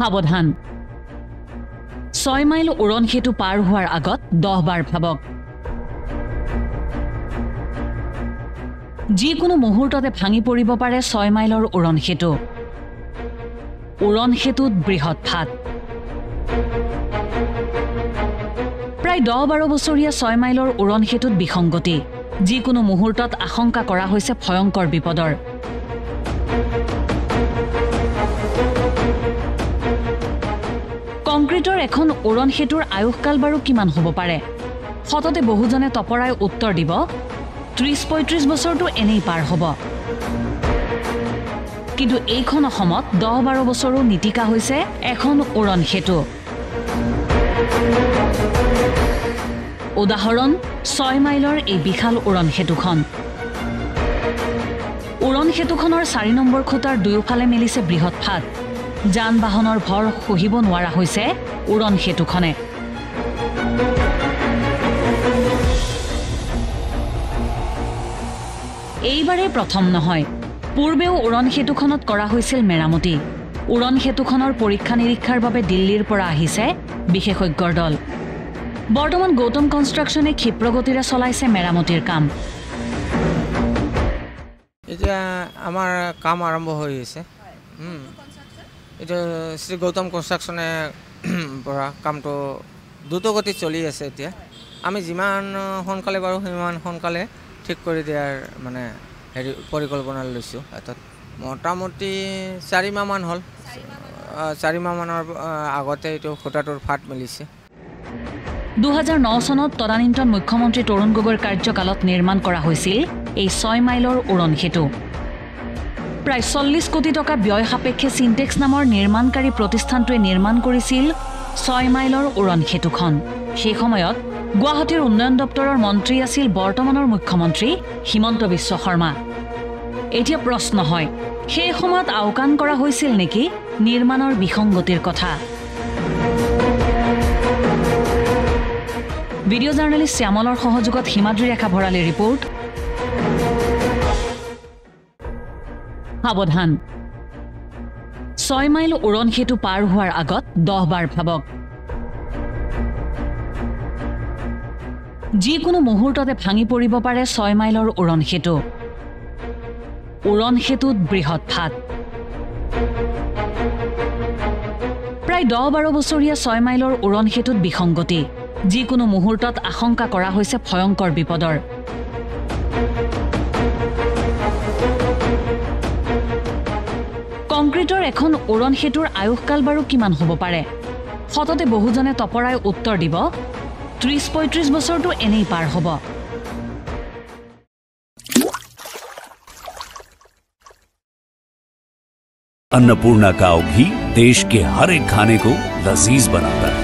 সাৱধান 6 মাইল উৰণ সেতু পাৰ হোৱাৰ আগত 10 বাৰ ভাবক যিকোনো মুহূৰ্ততে ভাঙি পৰিব পাৰে 6 মাইলৰ উৰণ সেতু উৰণ সেতুত বৃহৎ ফাট প্ৰায় 10-12 বছৰীয়া 6 মাইলৰ উৰণ সেতুত বিসংগতি যিকোনো মুহূৰ্তত আশংকা কৰা হৈছে ভয়ংকৰ বিপদৰ কংক্ৰিটৰ এখন উৰণ সেতুৰ আয়ুষ্কাল বাৰু কিমান হ'ব পাৰে সততে বহুজনে তপৰাই উত্তৰ দিব 30-35 বছৰটো এনেই পাৰ হ'ব কিন্তু এইখন অসমত 10-12 বছৰো নীতিকা হৈছে এখন উৰণ সেতু উদাহৰণ 6 মাইলৰ এই বিশাল উৰণ সেতুখন উৰণ সেতুখনৰ 4 নম্বৰ খুঁটাৰ দুয়োফালে মেলিছে বৃহৎ ফাট যান বাহনৰ ভৰ সহিব নোৱাৰা হৈছে উৰণ সেতুখনে এইবাৰে প্ৰথম নহয় পূৰ্বেও উৰণ সেতুখনত কৰা হৈছিল মেৰামতি উৰণ সেতুখনৰ পৰীক্ষা নিৰীক্ষাৰ বাবে দিল্লীৰ পৰা আহিছে বিশেষজ্ঞৰ দল বৰ্তমান গৌতম কনষ্ট্ৰাকচনে ক্ষিপ্ৰগতিৰে চলাইছে মেৰামতিৰ কাম এতিয়া আমাৰ কাম আৰম্ভ হৈ আছে এটা শ্ৰী গৌতম কনষ্ট্ৰাকচনে পৰা কামটো দ্ৰুতগতিত চলি আছে এতিয়া আমি যিমান সোনকালে বাৰু সিমান সোনকালে ঠিক কৰি দিয়াৰ মানে হেৰি পৰিকল্পনা লৈছোঁ এটাত মোটামুটি 4 মাহমান হ'ল 4 মাহমানৰ আগতে এইটো খুঁটাটোৰ ফাট মেলিছে 2009 চনত তদানীন্তন মুখ্যমন্ত্ৰী তৰুণ গগৈৰ কাৰ্যকালত নিৰ্মাণ কৰা হৈছিল এই 6 মাইলৰ উৰণ সেতু প্ৰায় 40 কোটি টকা ব্যয় সাপেক্ষে সিনটেক্স নামৰ নিৰ্মাণকাৰী প্ৰতিষ্ঠানটোৱে নিৰ্মাণ কৰিছিল 6 মাইলৰ উৰণ সেতুখন সেই সময়ত গুৱাহাটীৰ উন্নয়ন দপ্তৰৰ মন্ত্ৰী আছিল বৰ্তমানৰ মুখ্যমন্ত্ৰী হিমন্ত বিশ্ব শৰ্মা এতিয়া প্ৰশ্ন হয় সেই সময়ত আওকাণ কৰা হৈছিল নেকি নিৰ্মাণৰ বিসংগতিৰ কথা ভিডিঅ' জাৰ্নেলিষ্ট শ্যামলৰ সহযোগত হিমাদ্ৰী ৰেখা ভৰালীৰ ৰিপৰ্ট সাৱধান 6 মাইল উৰণ সেতু পাৰ হোৱাৰ আগত 10 বাৰ ভাবক যিকোনো মুহূৰ্ততে ভাঙি পৰিব পাৰে 6 মাইলৰ উৰণ সেতুত বৃহৎ ফাট প্ৰায় 10-12 বছৰীয়া 6 মাইলৰ উৰণ সেতুত বিসংগতি যিকোনো মুহূৰ্তত আশংকা কৰা হৈছে ভয়ংকৰ বিপদৰ কংক্ৰিটৰ এখন উৰণ সেতুৰ আয়ুষ্কাল বাৰু কিমান হ'ব পাৰে সততে বহুজনে তপৰাই উত্তৰ দিব 30-35 বছৰটো এনেই পাৰ হ'ব अन्नपूर्णा काव घी देश के हर एक खाने को लजीज बनाता है।